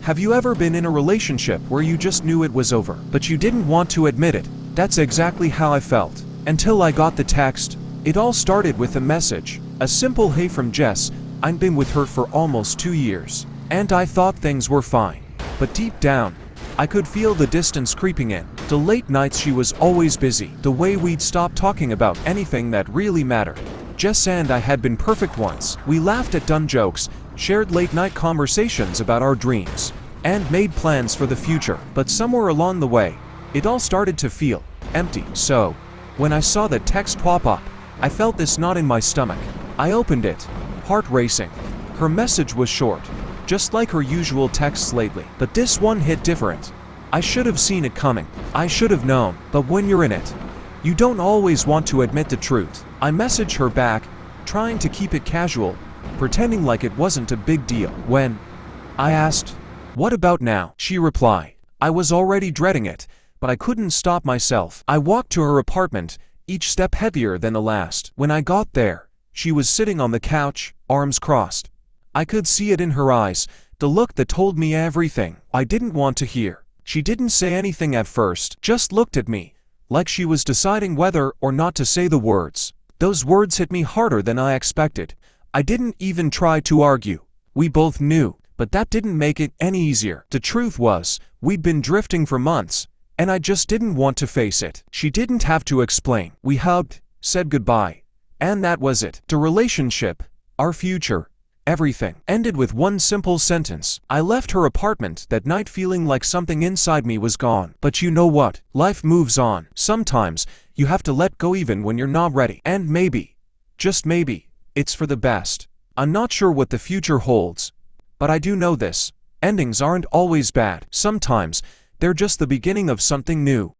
Have you ever been in a relationship where you just knew it was over, but you didn't want to admit it? That's exactly how I felt. Until I got the text. It all started with a message. A simple "Hey" from Jess. I've been with her for almost 2 years, and I thought things were fine. But deep down, I could feel the distance creeping in. The late nights she was always busy. The way we'd stop talking about anything that really mattered. Jess and I had been perfect once. We laughed at dumb jokes, shared late-night conversations about our dreams, and made plans for the future. But somewhere along the way, it all started to feel empty. So, when I saw that text pop up, I felt this knot in my stomach. I opened it, heart racing. Her message was short, just like her usual texts lately. But this one hit different. I should have seen it coming. I should have known. But when you're in it, you don't always want to admit the truth. I messaged her back, trying to keep it casual, pretending like it wasn't a big deal. When I asked, "What about now?" she replied. I was already dreading it, but I couldn't stop myself. I walked to her apartment, each step heavier than the last. When I got there, she was sitting on the couch, arms crossed. I could see it in her eyes, the look that told me everything I didn't want to hear. She didn't say anything at first, just looked at me, like she was deciding whether or not to say the words. Those words hit me harder than I expected. I didn't even try to argue. We both knew, but that didn't make it any easier. The truth was, we'd been drifting for months, and I just didn't want to face it. She didn't have to explain. We hugged, said goodbye, and that was it. The relationship, our future, everything ended with one simple sentence. I left her apartment that night feeling like something inside me was gone. But you know what? Life moves on. Sometimes, you have to let go even when you're not ready. And maybe, just maybe, it's for the best. I'm not sure what the future holds, but I do know this. Endings aren't always bad. Sometimes, they're just the beginning of something new.